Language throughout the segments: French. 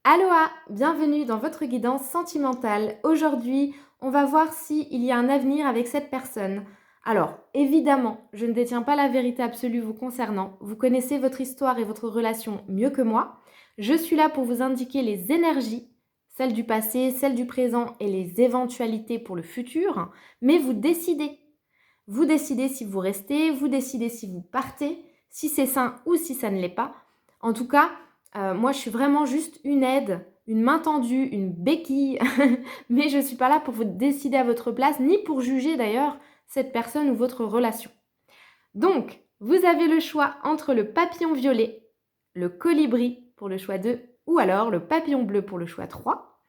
Aloha, bienvenue dans votre guidance sentimentale. Aujourd'hui, on va voir s'il y a un avenir avec cette personne. Alors, évidemment, je ne détiens pas la vérité absolue vous concernant. Vous connaissez votre histoire et votre relation mieux que moi. Je suis là pour vous indiquer les énergies, celles du passé, celles du présent et les éventualités pour le futur. Mais vous décidez. Vous décidez si vous restez, vous décidez si vous partez, si c'est sain ou si ça ne l'est pas. En tout cas, moi je suis vraiment juste une aide, une main tendue, une béquille, mais je ne suis pas là pour vous décider à votre place, ni pour juger d'ailleurs cette personne ou votre relation. Donc, vous avez le choix entre le papillon violet, le colibri pour le choix 2, ou alors le papillon bleu pour le choix 3.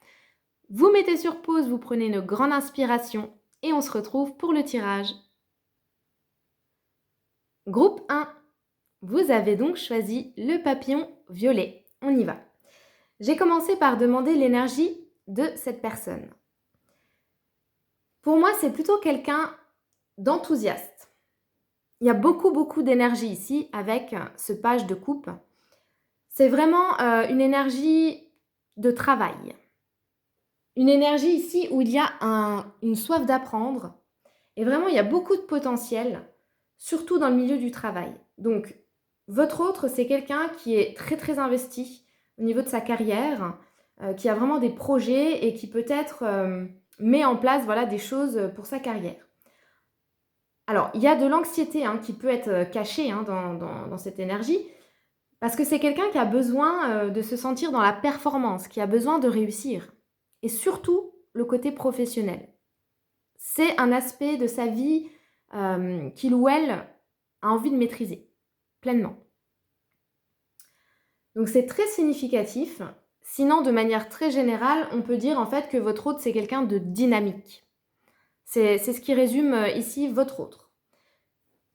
Vous mettez sur pause, vous prenez une grande inspiration et on se retrouve pour le tirage. Groupe 1, vous avez donc choisi le papillon violet. On y va. J'ai commencé par demander l'énergie de cette personne. Pour moi, c'est plutôt quelqu'un d'enthousiaste. Il y a beaucoup d'énergie ici avec ce page de coupe. C'est vraiment une énergie de travail. Une énergie ici où il y a une soif d'apprendre. Et vraiment, il y a beaucoup de potentiel, surtout dans le milieu du travail. Donc, votre autre, c'est quelqu'un qui est très investi au niveau de sa carrière, qui a vraiment des projets et qui peut-être met en place des choses pour sa carrière. Alors, il y a de l'anxiété qui peut être cachée dans cette énergie, parce que c'est quelqu'un qui a besoin de se sentir dans la performance, qui a besoin de réussir. Et surtout, le côté professionnel. C'est un aspect de sa vie qu'il ou elle a envie de maîtriser pleinement. Donc c'est très significatif. Sinon, de manière très générale, on peut dire en fait que votre hôte, c'est quelqu'un de dynamique. C'est ce qui résume ici votre autre.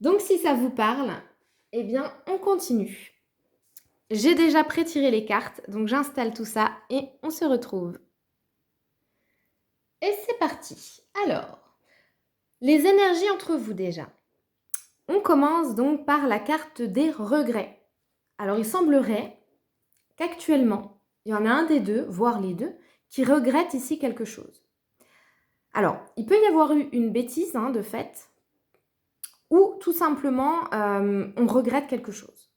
Donc si ça vous parle, eh bien on continue. J'ai déjà pré-tiré les cartes, donc j'installe tout ça et on se retrouve. Et c'est parti. Alors, les énergies entre vous déjà. On commence donc par la carte des regrets. Alors il semblerait qu'actuellement, il y en a un des deux, voire les deux, qui regrette ici quelque chose. Alors, il peut y avoir eu une bêtise de fait, ou tout simplement on regrette quelque chose.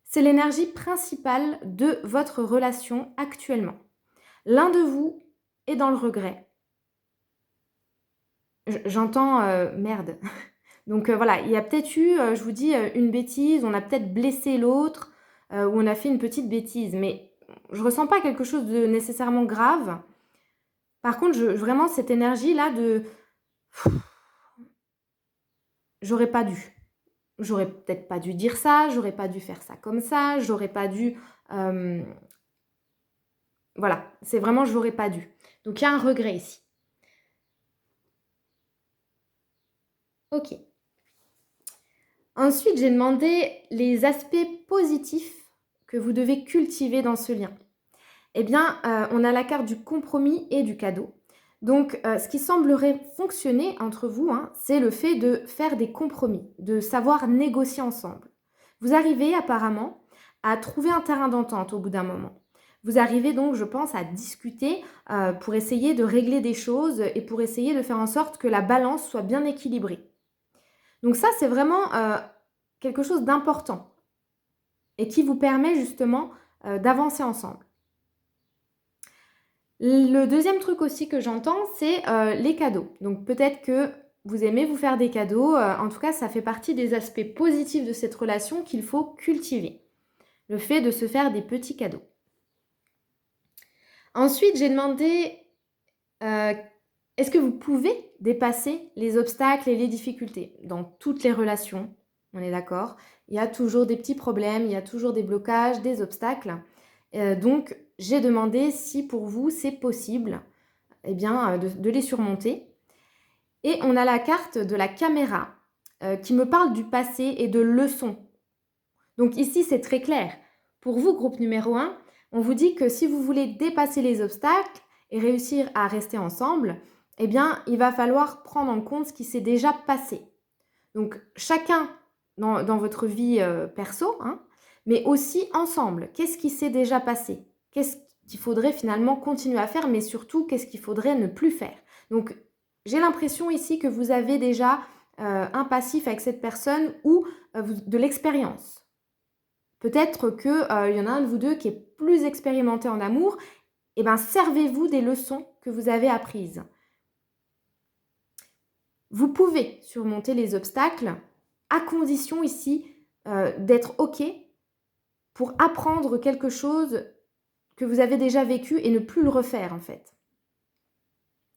C'est l'énergie principale de votre relation actuellement. L'un de vous est dans le regret. J'entends merde. Donc voilà, il y a peut-être eu, je vous dis, une bêtise, on a peut-être blessé l'autre, ou on a fait une petite bêtise, mais je ressens pas quelque chose de nécessairement grave. Par contre, vraiment cette énergie-là de... J'aurais pas dû. J'aurais peut-être pas dû dire ça, j'aurais pas dû faire ça comme ça, j'aurais pas dû... Voilà, c'est vraiment j'aurais pas dû. Donc il y a un regret ici. Ok. Ensuite, j'ai demandé les aspects positifs que vous devez cultiver dans ce lien. Eh bien, on a la carte du compromis et du cadeau. Donc, ce qui semblerait fonctionner entre vous, c'est le fait de faire des compromis, de savoir négocier ensemble. Vous arrivez apparemment à trouver un terrain d'entente au bout d'un moment. Vous arrivez donc, je pense, à discuter pour essayer de régler des choses et pour essayer de faire en sorte que la balance soit bien équilibrée. Donc ça, c'est vraiment quelque chose d'important et qui vous permet justement d'avancer ensemble. Le deuxième truc aussi que j'entends, c'est les cadeaux. Donc peut-être que vous aimez vous faire des cadeaux. En tout cas, ça fait partie des aspects positifs de cette relation qu'il faut cultiver. Le fait de se faire des petits cadeaux. Ensuite, j'ai demandé, est-ce que vous pouvez dépasser les obstacles et les difficultés dans toutes les relations? On est d'accord. Il y a toujours des petits problèmes, il y a toujours des blocages, des obstacles. Donc, j'ai demandé si pour vous c'est possible de les surmonter. Et on a la carte de la caméra qui me parle du passé et de leçons. Donc ici, c'est très clair. Pour vous, groupe numéro 1, on vous dit que si vous voulez dépasser les obstacles et réussir à rester ensemble, eh bien, il va falloir prendre en compte ce qui s'est déjà passé. Donc, chacun dans votre vie perso, mais aussi ensemble. Qu'est-ce qui s'est déjà passé? qu'est-ce qu'il faudrait finalement continuer à faire, mais surtout, qu'est-ce qu'il faudrait ne plus faire. Donc, j'ai l'impression ici que vous avez déjà un passif avec cette personne ou de l'expérience. Peut-être qu'il y en a un de vous deux qui est plus expérimenté en amour. Eh bien, servez-vous des leçons que vous avez apprises. Vous pouvez surmonter les obstacles à condition ici d'être OK pour apprendre quelque chose que vous avez déjà vécu et ne plus le refaire en fait.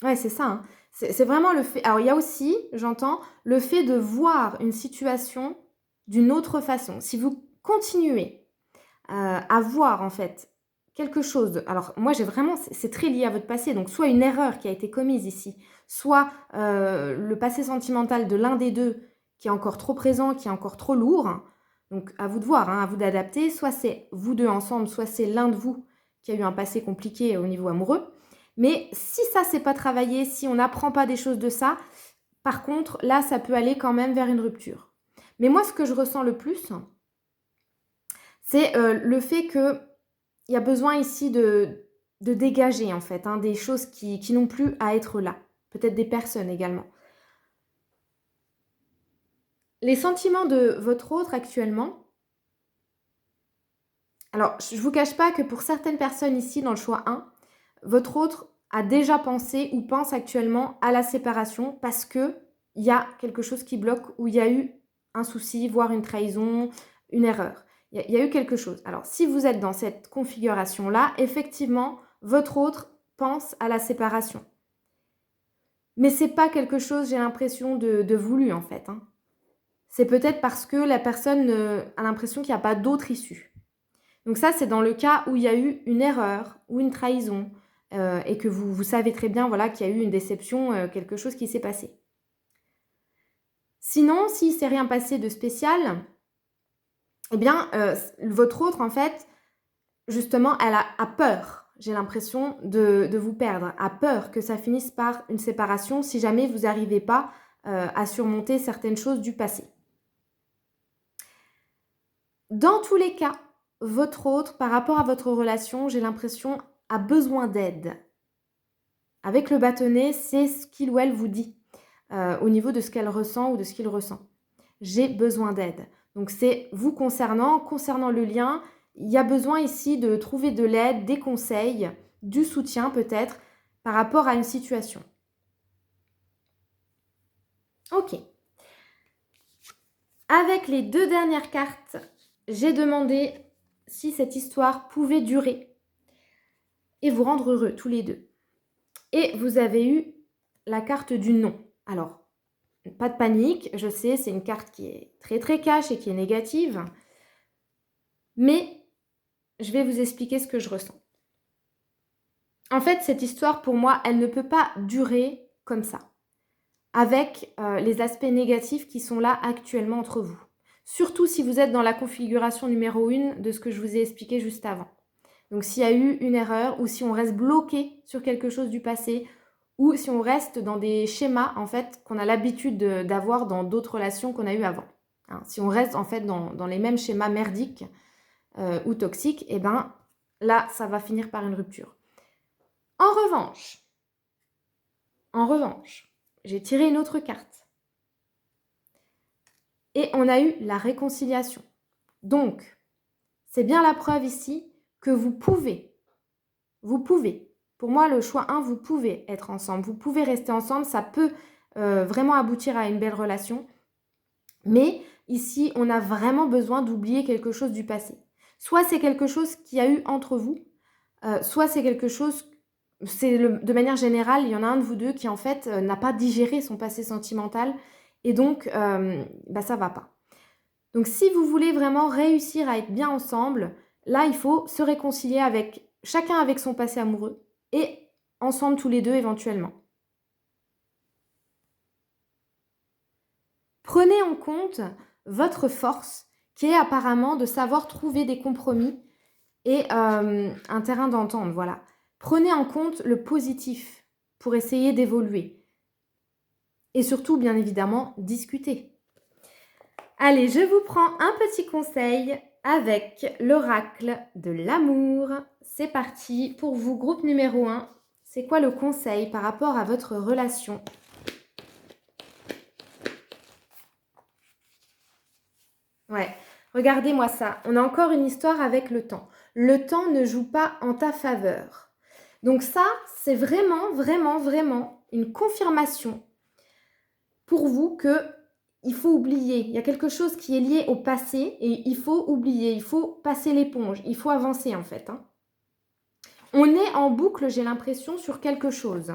Ouais, c'est ça. Hein. C'est vraiment le fait... Alors, il y a aussi, j'entends, le fait de voir une situation d'une autre façon. Si vous continuez à voir en fait quelque chose... Alors, moi, j'ai vraiment... C'est très lié à votre passé. Donc, soit une erreur qui a été commise ici, soit le passé sentimental de l'un des deux qui est encore trop présent, qui est encore trop lourd. Donc, à vous de voir, hein, à vous d'adapter. Soit c'est vous deux ensemble, soit c'est l'un de vous qui a eu un passé compliqué au niveau amoureux. Mais si ça, c'est pas travaillé, si on n'apprend pas des choses de ça, par contre, là, ça peut aller quand même vers une rupture. Mais moi, ce que je ressens le plus, c'est le fait qu'il y a besoin ici de dégager, en fait, hein, des choses qui n'ont plus à être là. Peut-être des personnes également. Les sentiments de votre autre actuellement, alors, je ne vous cache pas que pour certaines personnes ici, dans le choix 1, votre autre a déjà pensé ou pense actuellement à la séparation parce qu'il y a quelque chose qui bloque ou il y a eu un souci, voire une trahison, une erreur. Il y a eu quelque chose. Alors, si vous êtes dans cette configuration-là, effectivement, votre autre pense à la séparation. Mais ce n'est pas quelque chose, j'ai l'impression, de voulu en fait. Hein. C'est peut-être parce que la personne a l'impression qu'il n'y a pas d'autre issue. Donc ça, c'est dans le cas où il y a eu une erreur ou une trahison et que vous savez très bien voilà, qu'il y a eu une déception, quelque chose qui s'est passé. Sinon, s'il ne s'est rien passé de spécial, eh bien, votre autre, en fait, justement, elle a peur, j'ai l'impression, de vous perdre, a peur que ça finisse par une séparation si jamais vous n'arrivez pas à surmonter certaines choses du passé. Dans tous les cas, votre autre, par rapport à votre relation, j'ai l'impression, a besoin d'aide. Avec le bâtonnet, c'est ce qu'il ou elle vous dit au niveau de ce qu'elle ressent ou de ce qu'il ressent. J'ai besoin d'aide. Donc c'est vous concernant le lien, il y a besoin ici de trouver de l'aide, des conseils, du soutien peut-être par rapport à une situation. Ok. Avec les 2 dernières cartes, j'ai demandé si cette histoire pouvait durer et vous rendre heureux tous les deux. Et vous avez eu la carte du non. Alors, pas de panique, je sais, c'est une carte qui est très très cash et qui est négative. Mais je vais vous expliquer ce que je ressens. En fait, cette histoire, pour moi, elle ne peut pas durer comme ça, avec les aspects négatifs qui sont là actuellement entre vous. Surtout si vous êtes dans la configuration numéro 1 de ce que je vous ai expliqué juste avant. Donc s'il y a eu une erreur ou si on reste bloqué sur quelque chose du passé ou si on reste dans des schémas en fait qu'on a l'habitude d'avoir dans d'autres relations qu'on a eues avant. Hein, si on reste en fait dans les mêmes schémas merdiques ou toxiques, et ben là ça va finir par une rupture. En revanche, j'ai tiré une autre carte. Et on a eu la réconciliation. Donc, c'est bien la preuve ici que vous pouvez, pour moi le choix 1, vous pouvez être ensemble, vous pouvez rester ensemble, ça peut vraiment aboutir à une belle relation. Mais ici, on a vraiment besoin d'oublier quelque chose du passé. Soit c'est quelque chose qu'il y a eu entre vous, soit c'est quelque chose, de manière générale, il y en a un de vous deux qui en fait n'a pas digéré son passé sentimental et donc ça va pas. Donc si vous voulez vraiment réussir à être bien ensemble, là il faut se réconcilier avec chacun avec son passé amoureux et ensemble tous les deux éventuellement. Prenez en compte votre force qui est apparemment de savoir trouver des compromis et un terrain d'entente, voilà. Prenez en compte le positif pour essayer d'évoluer. Et surtout, bien évidemment, discuter. Allez, je vous prends un petit conseil avec l'oracle de l'amour. C'est parti pour vous, groupe numéro 1. C'est quoi le conseil par rapport à votre relation? Ouais, regardez-moi ça. On a encore une histoire avec le temps. Le temps ne joue pas en ta faveur. Donc ça, c'est vraiment, vraiment, vraiment une confirmation pour vous que il faut oublier. Il y a quelque chose qui est lié au passé et il faut oublier. Il faut passer l'éponge. Il faut avancer en fait. On est en boucle, j'ai l'impression, sur quelque chose.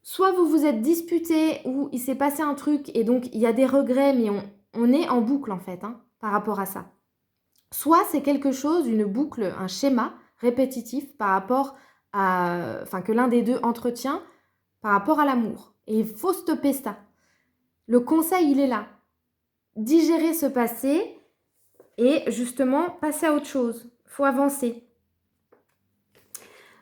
Soit vous vous êtes disputé ou il s'est passé un truc et donc il y a des regrets, mais on est en boucle en fait par rapport à ça. Soit c'est quelque chose, une boucle, un schéma répétitif par rapport à, enfin que l'un des deux entretient par rapport à l'amour. Et il faut stopper ça. Le conseil, il est là. Digérer ce passé et justement passer à autre chose. Il faut avancer.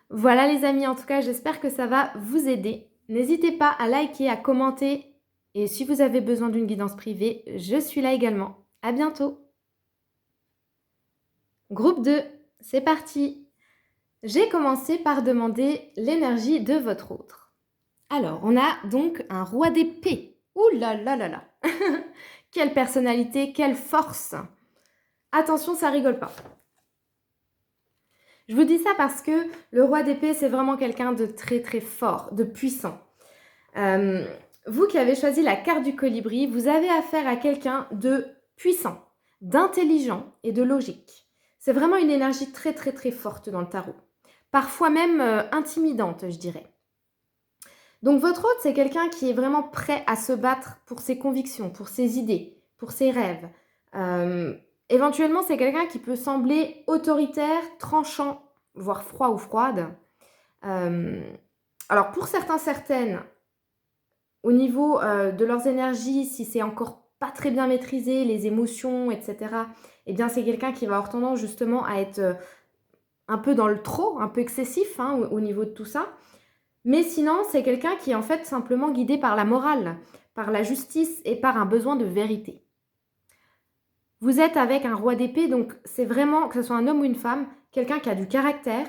Voilà les amis, en tout cas, j'espère que ça va vous aider. N'hésitez pas à liker, à commenter. Et si vous avez besoin d'une guidance privée, je suis là également. À bientôt. Groupe 2, c'est parti. J'ai commencé par demander l'énergie de votre autre. Alors, on a donc un roi d'épée. Ouh là là là là. Quelle personnalité, quelle force. Attention, ça rigole pas. Je vous dis ça parce que le roi d'épée, c'est vraiment quelqu'un de très très fort, de puissant. Vous qui avez choisi la carte du colibri, vous avez affaire à quelqu'un de puissant, d'intelligent et de logique. C'est vraiment une énergie très très très forte dans le tarot. Parfois même intimidante, je dirais. Donc votre hôte, c'est quelqu'un qui est vraiment prêt à se battre pour ses convictions, pour ses idées, pour ses rêves. Éventuellement, c'est quelqu'un qui peut sembler autoritaire, tranchant, voire froid ou froide. Alors pour certains, certaines, au niveau de leurs énergies, si c'est encore pas très bien maîtrisé, les émotions, etc., eh bien c'est quelqu'un qui va avoir tendance justement à être un peu dans le trop, un peu excessif au niveau de tout ça. Mais sinon, c'est quelqu'un qui est en fait simplement guidé par la morale, par la justice et par un besoin de vérité. Vous êtes avec un roi d'épée, donc c'est vraiment, que ce soit un homme ou une femme, quelqu'un qui a du caractère.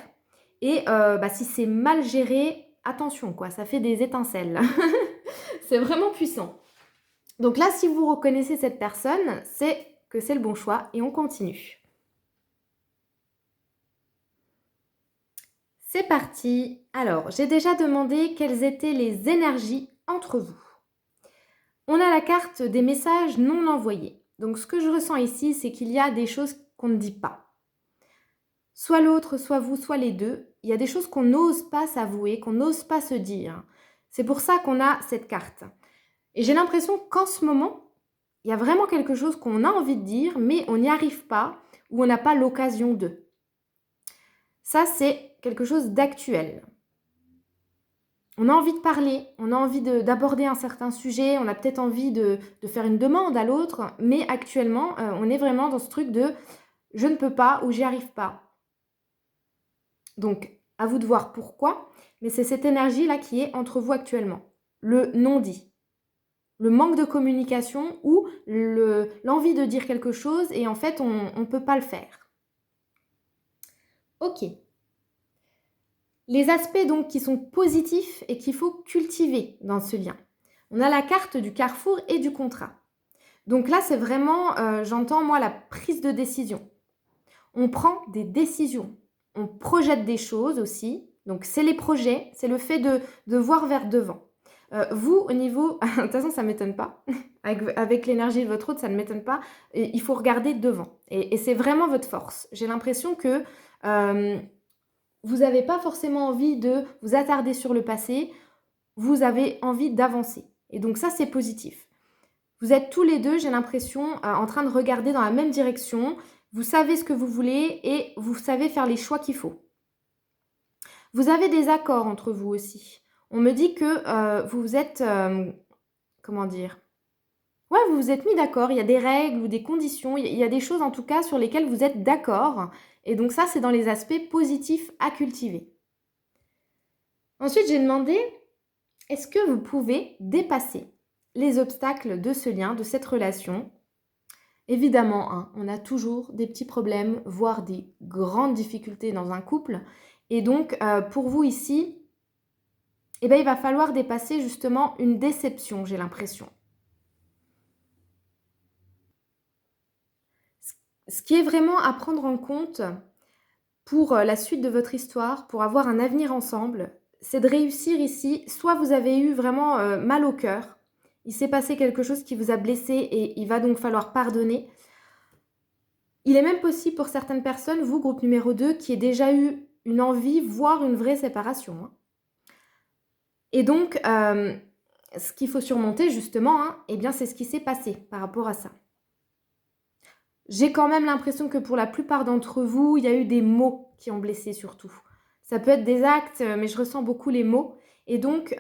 Et si c'est mal géré, attention quoi, ça fait des étincelles. C'est vraiment puissant. Donc là, si vous reconnaissez cette personne, c'est que c'est le bon choix et on continue. C'est parti. Alors, j'ai déjà demandé quelles étaient les énergies entre vous. On a la carte des messages non envoyés. Donc, ce que je ressens ici, c'est qu'il y a des choses qu'on ne dit pas. Soit l'autre, soit vous, soit les deux. Il y a des choses qu'on n'ose pas s'avouer, qu'on n'ose pas se dire. C'est pour ça qu'on a cette carte. Et j'ai l'impression qu'en ce moment, il y a vraiment quelque chose qu'on a envie de dire, mais on n'y arrive pas ou on n'a pas l'occasion de. Ça, c'est quelque chose d'actuel. On a envie de parler, on a envie d'aborder un certain sujet, on a peut-être envie de faire une demande à l'autre, mais actuellement, on est vraiment dans ce truc de « je ne peux pas » ou « j'y arrive pas ». Donc, à vous de voir pourquoi, mais c'est cette énergie-là qui est entre vous actuellement. Le non-dit, le manque de communication ou l'envie de dire quelque chose et en fait, on ne peut pas le faire. Ok. Les aspects donc qui sont positifs et qu'il faut cultiver dans ce lien. On a la carte du carrefour et du contrat. Donc là, c'est vraiment, j'entends moi, la prise de décision. On prend des décisions. On projette des choses aussi. Donc c'est les projets, c'est le fait de voir vers devant. Vous, au niveau... de toute façon, ça ne m'étonne pas. Avec l'énergie de votre hôte, ça ne m'étonne pas. Et il faut regarder devant. Et c'est vraiment votre force. J'ai l'impression que... vous n'avez pas forcément envie de vous attarder sur le passé, vous avez envie d'avancer. Et donc ça, c'est positif. Vous êtes tous les deux, j'ai l'impression, en train de regarder dans la même direction. Vous savez ce que vous voulez et vous savez faire les choix qu'il faut. Vous avez des accords entre vous aussi. On me dit que vous êtes... comment dire ? Ouais, vous vous êtes mis d'accord. Il y a des règles ou des conditions. Il y a des choses en tout cas sur lesquelles vous êtes d'accord. Et donc ça, c'est dans les aspects positifs à cultiver. Ensuite, j'ai demandé, est-ce que vous pouvez dépasser les obstacles de ce lien, de cette relation, Évidemment, hein, on a toujours des petits problèmes, voire des grandes difficultés dans un couple. Et donc, pour vous ici, eh ben, il va falloir dépasser justement une déception, j'ai l'impression. Ce qui est vraiment à prendre en compte pour la suite de votre histoire, pour avoir un avenir ensemble, c'est de réussir ici. Soit vous avez eu vraiment mal au cœur, il s'est passé quelque chose qui vous a blessé et il va donc falloir pardonner. Il est même possible pour certaines personnes, vous, groupe numéro 2, qui ait déjà eu une envie, voire une vraie séparation, hein. Et donc, ce qu'il faut surmonter justement, hein, eh bien, c'est ce qui s'est passé par rapport à ça. J'ai quand même l'impression que pour la plupart d'entre vous, il y a eu des mots qui ont blessé surtout. Ça peut être des actes, mais je ressens beaucoup les mots. Et donc,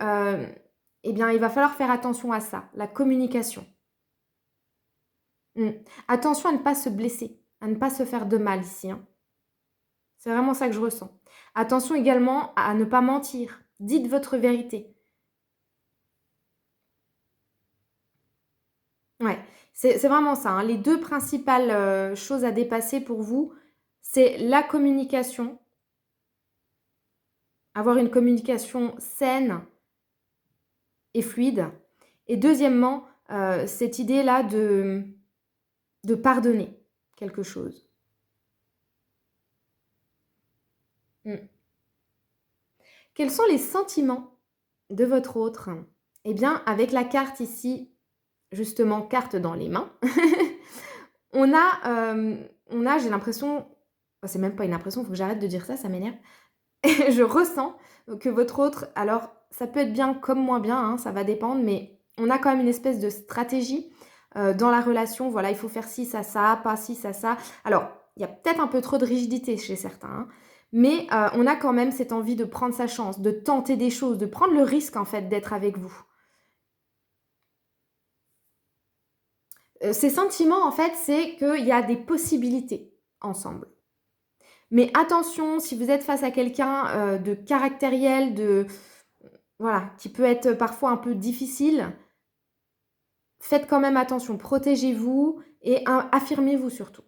eh bien, il va falloir faire attention à ça, la communication. Attention à ne pas se blesser, à ne pas se faire de mal ici, hein. C'est vraiment ça que je ressens. Attention également à ne pas mentir. Dites votre vérité. Ouais, c'est vraiment ça, hein. Les 2 principales, choses à dépasser pour vous, c'est la communication, avoir une communication saine et fluide et deuxièmement, cette idée-là de pardonner quelque chose. Mmh. Quels sont les sentiments de votre autre? Eh bien, avec la carte ici, justement, carte dans les mains, on a, j'ai l'impression, oh, c'est même pas une impression, il faut que j'arrête de dire ça, ça m'énerve. Je ressens que votre autre, alors ça peut être bien comme moins bien, hein, ça va dépendre, mais on a quand même une espèce de stratégie dans la relation. Voilà, il faut faire ci, ça, pas ci, ça. Alors, il y a peut-être un peu trop de rigidité chez certains, hein, mais on a quand même cette envie de prendre sa chance, de tenter des choses, de prendre le risque en fait d'être avec vous. Ces sentiments, en fait, c'est qu'il y a des possibilités ensemble. Mais attention, si vous êtes face à quelqu'un de caractériel, voilà, qui peut être parfois un peu difficile, faites quand même attention, protégez-vous et affirmez-vous surtout.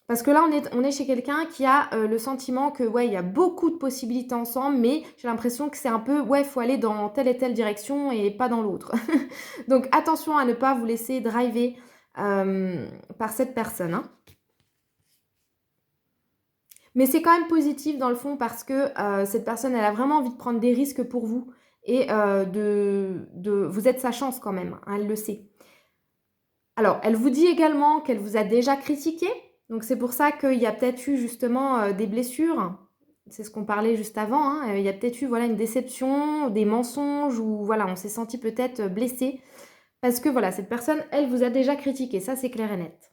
Parce que là, on est chez quelqu'un qui a le sentiment que, ouais, il y a beaucoup de possibilités ensemble, mais j'ai l'impression que c'est un peu, ouais, il faut aller dans telle et telle direction et pas dans l'autre. Donc attention à ne pas vous laisser driver par cette personne, hein. Mais c'est quand même positif dans le fond parce que cette personne, elle a vraiment envie de prendre des risques pour vous et vous êtes sa chance quand même, hein, elle le sait. Alors, elle vous dit également qu'elle vous a déjà critiqué, donc c'est pour ça qu'il y a peut-être eu justement des blessures. C'est ce qu'on parlait juste avant, hein. Il y a peut-être eu voilà, une déception, des mensonges ou voilà, on s'est senti peut-être blessé parce que voilà, cette personne, elle vous a déjà critiqué, ça c'est clair et net.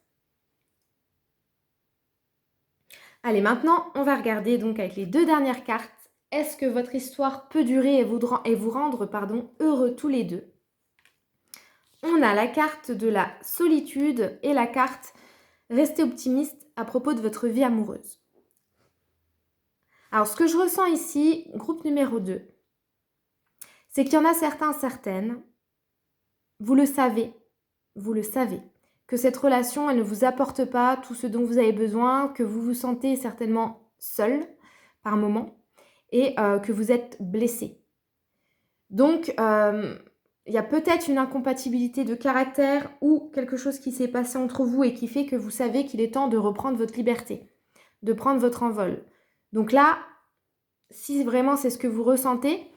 Allez, maintenant, on va regarder donc avec les 2 dernières cartes. Est-ce que votre histoire peut durer et vous rendre pardon, heureux tous les deux? On a la carte de la solitude et la carte restez optimiste à propos de votre vie amoureuse. Alors, ce que je ressens ici, groupe numéro 2, c'est qu'il y en a certains, certaines, vous le savez, que cette relation, elle ne vous apporte pas tout ce dont vous avez besoin, que vous vous sentez certainement seul par moment et que vous êtes blessé. Donc, il y a peut-être une incompatibilité de caractère ou quelque chose qui s'est passé entre vous et qui fait que vous savez qu'il est temps de reprendre votre liberté, de prendre votre envol. Donc là, si vraiment c'est ce que vous ressentez,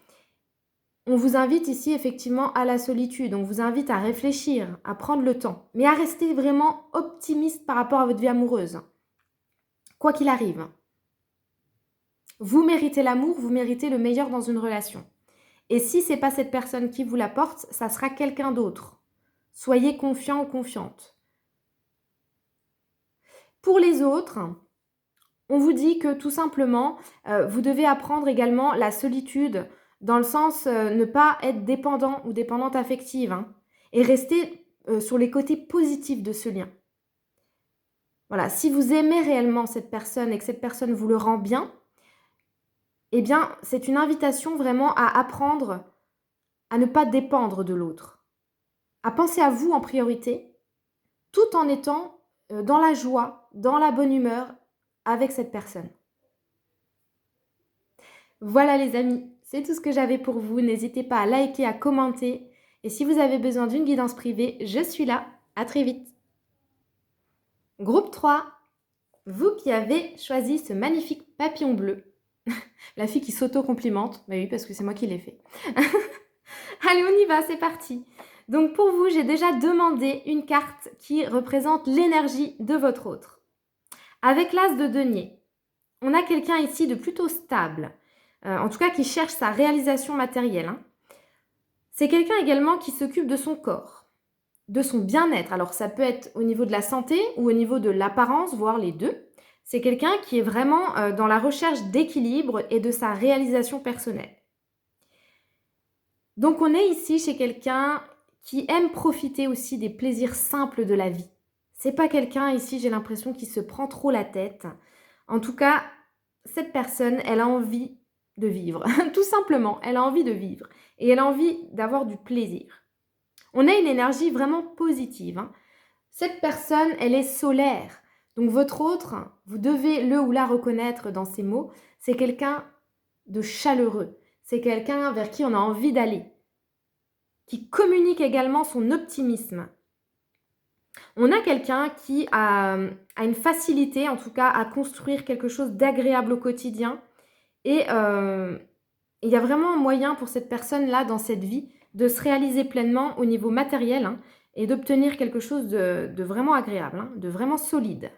on vous invite ici effectivement à la solitude, on vous invite à réfléchir, à prendre le temps, mais à rester vraiment optimiste par rapport à votre vie amoureuse. Quoi qu'il arrive, vous méritez l'amour, vous méritez le meilleur dans une relation. Et si ce n'est pas cette personne qui vous l'apporte, ça sera quelqu'un d'autre. Soyez confiant ou confiante. Pour les autres, on vous dit que tout simplement, vous devez apprendre également la solitude, dans le sens ne pas être dépendant ou dépendante affective, hein, et rester sur les côtés positifs de ce lien. Voilà, si vous aimez réellement cette personne et que cette personne vous le rend bien, eh bien, c'est une invitation vraiment à apprendre à ne pas dépendre de l'autre, à penser à vous en priorité tout en étant dans la joie, dans la bonne humeur avec cette personne. Voilà les amis, c'est tout ce que j'avais pour vous. N'hésitez pas à liker, à commenter. Et si vous avez besoin d'une guidance privée, je suis là. À très vite. Groupe 3, vous qui avez choisi ce magnifique papillon bleu. La fille qui s'auto-complimente. Bah oui, parce que c'est moi qui l'ai fait. Allez, on y va, c'est parti. Donc pour vous, j'ai déjà demandé une carte qui représente l'énergie de votre autre. Avec l'as de denier, on a quelqu'un ici de plutôt stable. En tout cas qui cherche sa réalisation matérielle. Hein. C'est quelqu'un également qui s'occupe de son corps, de son bien-être. Alors ça peut être au niveau de la santé ou au niveau de l'apparence, voire les deux. C'est quelqu'un qui est vraiment dans la recherche d'équilibre et de sa réalisation personnelle. Donc on est ici chez quelqu'un qui aime profiter aussi des plaisirs simples de la vie. C'est pas quelqu'un ici, j'ai l'impression, qui se prend trop la tête. En tout cas, cette personne, elle a envie de vivre. Tout simplement, elle a envie de vivre. Et elle a envie d'avoir du plaisir. On a une énergie vraiment positive. Hein. Cette personne, elle est solaire. Donc votre autre, vous devez le ou la reconnaître dans ces mots, c'est quelqu'un de chaleureux. C'est quelqu'un vers qui on a envie d'aller. Qui communique également son optimisme. On a quelqu'un qui a une facilité, en tout cas, à construire quelque chose d'agréable au quotidien. Et il y a vraiment un moyen pour cette personne-là, dans cette vie, de se réaliser pleinement au niveau matériel hein, et d'obtenir quelque chose de vraiment agréable, hein, de vraiment solide.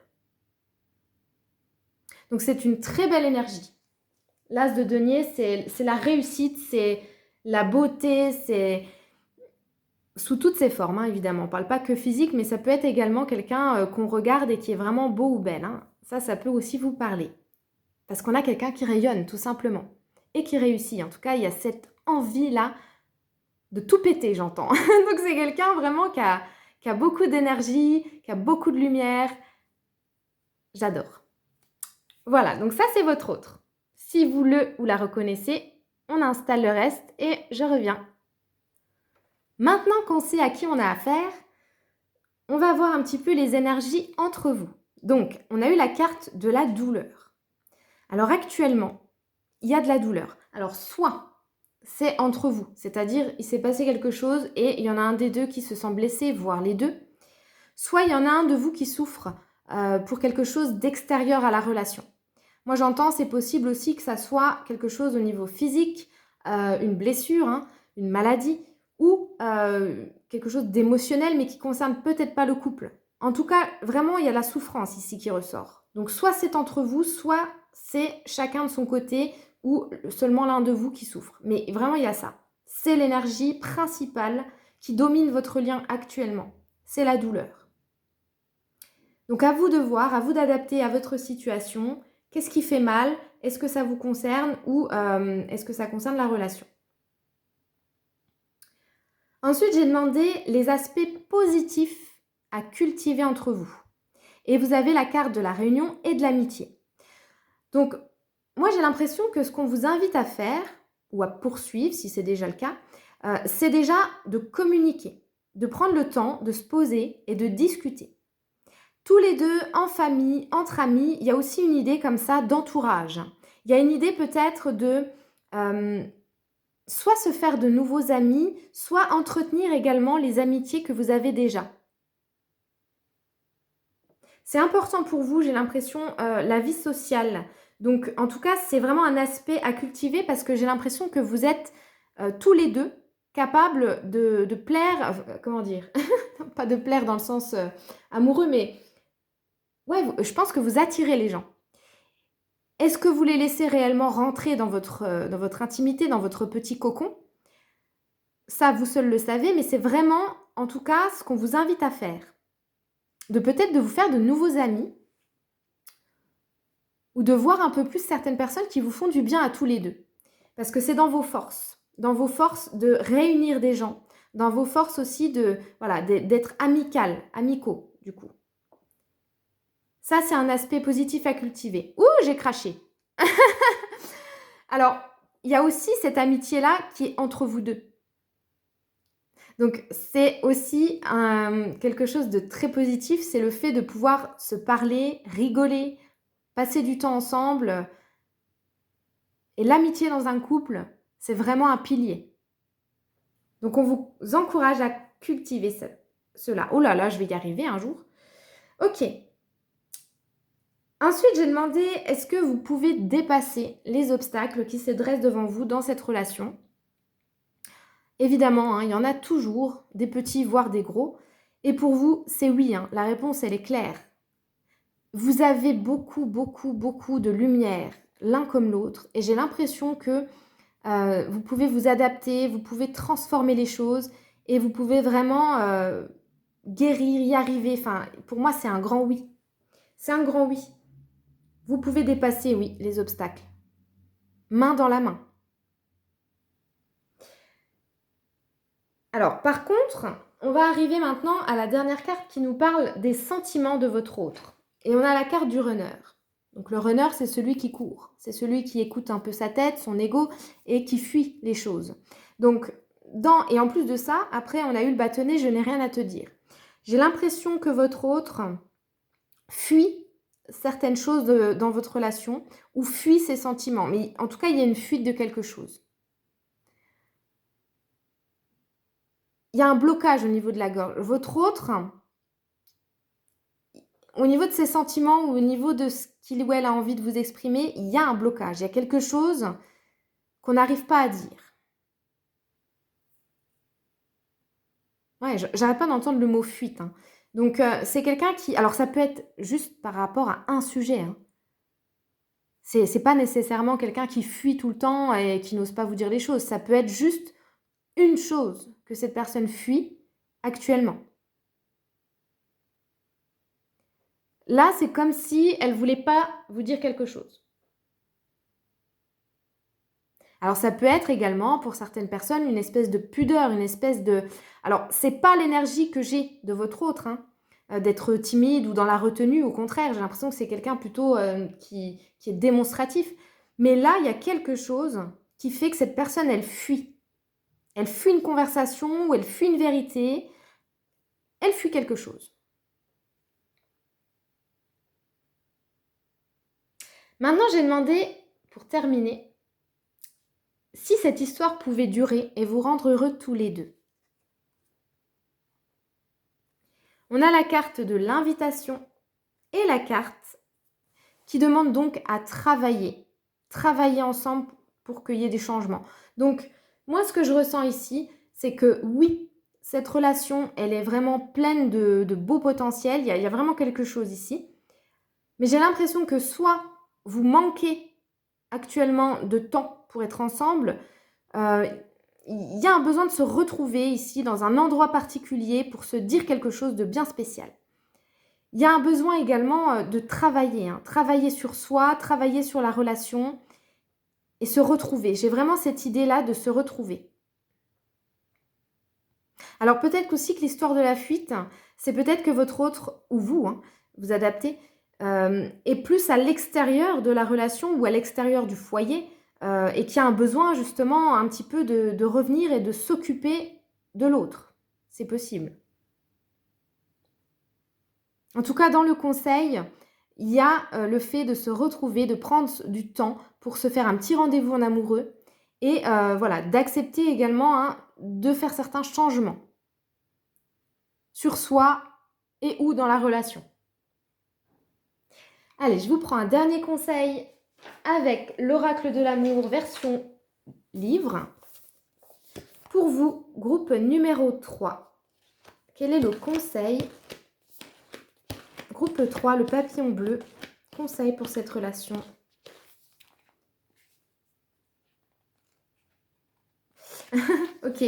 Donc c'est une très belle énergie. L'as de denier, c'est la réussite, c'est la beauté, c'est sous toutes ses formes, hein, évidemment. On ne parle pas que physique, mais ça peut être également quelqu'un qu'on regarde et qui est vraiment beau ou belle. Hein. Ça peut aussi vous parler. Parce qu'on a quelqu'un qui rayonne, tout simplement. Et qui réussit. En tout cas, il y a cette envie-là de tout péter, j'entends. Donc c'est quelqu'un vraiment qui a beaucoup d'énergie, qui a beaucoup de lumière. J'adore. Voilà, donc ça c'est votre autre. Si vous le ou la reconnaissez, on installe le reste et je reviens. Maintenant qu'on sait à qui on a affaire, on va voir un petit peu les énergies entre vous. Donc, on a eu la carte de la douleur. Alors actuellement, il y a de la douleur. Alors soit c'est entre vous, c'est-à-dire il s'est passé quelque chose et il y en a un des deux qui se sent blessé, voire les deux. Soit il y en a un de vous qui souffre pour quelque chose d'extérieur à la relation. Moi j'entends, c'est possible aussi que ça soit quelque chose au niveau physique, une blessure, hein, une maladie, ou quelque chose d'émotionnel mais qui concerne peut-être pas le couple. En tout cas, vraiment, il y a la souffrance ici qui ressort. Donc soit c'est entre vous, soit c'est chacun de son côté ou seulement l'un de vous qui souffre. Mais vraiment, il y a ça. C'est l'énergie principale qui domine votre lien actuellement. C'est la douleur. Donc à vous de voir, à vous d'adapter à votre situation. Qu'est-ce qui fait mal? Est-ce que ça vous concerne ou est-ce que ça concerne la relation? Ensuite, j'ai demandé les aspects positifs à cultiver entre vous. Et vous avez la carte de la réunion et de l'amitié. Donc, moi, j'ai l'impression que ce qu'on vous invite à faire, ou à poursuivre si c'est déjà le cas, c'est déjà de communiquer, de prendre le temps de se poser et de discuter. Tous les deux, en famille, entre amis, il y a aussi une idée comme ça d'entourage. Il y a une idée peut-être de soit se faire de nouveaux amis, soit entretenir également les amitiés que vous avez déjà. C'est important pour vous, j'ai l'impression, la vie sociale. Donc, en tout cas, c'est vraiment un aspect à cultiver parce que j'ai l'impression que vous êtes tous les deux capables de plaire, comment dire, pas de plaire dans le sens amoureux, mais ouais, je pense que vous attirez les gens. Est-ce que vous les laissez réellement rentrer dans votre intimité, dans votre petit cocon? Ça, vous seul le savez, mais c'est vraiment, en tout cas, ce qu'on vous invite à faire. De peut-être de vous faire de nouveaux amis ou de voir un peu plus certaines personnes qui vous font du bien à tous les deux. Parce que c'est dans vos forces de réunir des gens, dans vos forces aussi d'être amicaux, du coup. Ça, c'est un aspect positif à cultiver. Ouh, j'ai craché. Alors, il y a aussi cette amitié-là qui est entre vous deux. Donc, c'est aussi quelque chose de très positif, c'est le fait de pouvoir se parler, rigoler, passer du temps ensemble. Et l'amitié dans un couple, c'est vraiment un pilier. Donc, on vous encourage à cultiver cela. Oh là là, je vais y arriver un jour. Ok. Ensuite, j'ai demandé, est-ce que vous pouvez dépasser les obstacles qui se dressent devant vous dans cette relation? Évidemment, hein, il y en a toujours, des petits, voire des gros. Et pour vous, c'est oui, hein, la réponse, elle est claire. Vous avez beaucoup, beaucoup, beaucoup de lumière, l'un comme l'autre. Et j'ai l'impression que vous pouvez vous adapter, vous pouvez transformer les choses et vous pouvez vraiment guérir, y arriver. Enfin, pour moi, c'est un grand oui. C'est un grand oui. Vous pouvez dépasser, oui, les obstacles. Main dans la main. Alors, par contre, on va arriver maintenant à la dernière carte qui nous parle des sentiments de votre autre. Et on a la carte du runner. Donc le runner, c'est celui qui court. C'est celui qui écoute un peu sa tête, son ego, et qui fuit les choses. Donc, et en plus de ça, après, on a eu le bâtonnet, je n'ai rien à te dire. J'ai l'impression que votre autre fuit certaines choses dans votre relation ou fuit ses sentiments. Mais en tout cas, il y a une fuite de quelque chose. Il y a un blocage au niveau de la gorge. Votre autre, au niveau de ses sentiments ou au niveau de ce qu'il ou elle a envie de vous exprimer, il y a un blocage. Il y a quelque chose qu'on n'arrive pas à dire. Ouais, j'arrête pas d'entendre le mot fuite. Hein. Donc, c'est quelqu'un qui... Alors, ça peut être juste par rapport à un sujet. Hein. C'est pas nécessairement quelqu'un qui fuit tout le temps et qui n'ose pas vous dire les choses. Ça peut être juste une chose que cette personne fuit actuellement. Là, c'est comme si elle voulait pas vous dire quelque chose. Alors, ça peut être également, pour certaines personnes, une espèce de pudeur, une espèce de... Alors, c'est pas l'énergie que j'ai de votre autre, hein, d'être timide ou dans la retenue. Au contraire, j'ai l'impression que c'est quelqu'un plutôt qui est démonstratif. Mais là, il y a quelque chose qui fait que cette personne, elle fuit. Elle fuit une conversation ou elle fuit une vérité. Elle fuit quelque chose. Maintenant, j'ai demandé, pour terminer, si cette histoire pouvait durer et vous rendre heureux tous les deux. On a la carte de l'invitation et la carte qui demande donc à travailler ensemble pour qu'il y ait des changements. Donc, moi, ce que je ressens ici, c'est que oui, cette relation, elle est vraiment pleine de beaux potentiels. Il y a vraiment quelque chose ici. Mais j'ai l'impression que soit vous manquez actuellement de temps pour être ensemble, il y a un besoin de se retrouver ici dans un endroit particulier pour se dire quelque chose de bien spécial. Il y a un besoin également de travailler, hein, travailler sur soi, travailler sur la relation et se retrouver. J'ai vraiment cette idée-là de se retrouver. Alors peut-être aussi que l'histoire de la fuite, c'est peut-être que votre autre, ou vous, hein, vous adaptez, est plus à l'extérieur de la relation ou à l'extérieur du foyer et qui a un besoin justement un petit peu de revenir et de s'occuper de l'autre. C'est possible. En tout cas, dans le conseil, il y a le fait de se retrouver, de prendre du temps pour se faire un petit rendez-vous en amoureux et voilà, d'accepter également hein, de faire certains changements sur soi et ou dans la relation. Allez, je vous prends un dernier conseil avec l'oracle de l'amour version livre. Pour vous, groupe numéro 3, quel est le conseil? Groupe 3, le papillon bleu, conseil pour cette relation. Ok.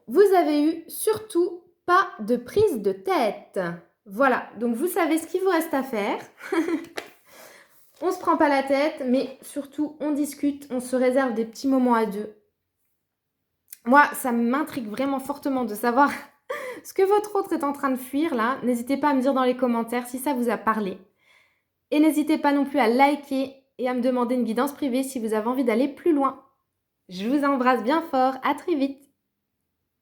Vous avez eu surtout pas de prise de tête. Voilà, donc vous savez ce qu'il vous reste à faire. On se prend pas la tête, mais surtout on discute, on se réserve des petits moments à deux. Moi, ça m'intrigue vraiment fortement de savoir ce que votre autre est en train de fuir là. N'hésitez pas à me dire dans les commentaires si ça vous a parlé. Et n'hésitez pas non plus à liker et à me demander une guidance privée si vous avez envie d'aller plus loin. Je vous embrasse bien fort, à très vite.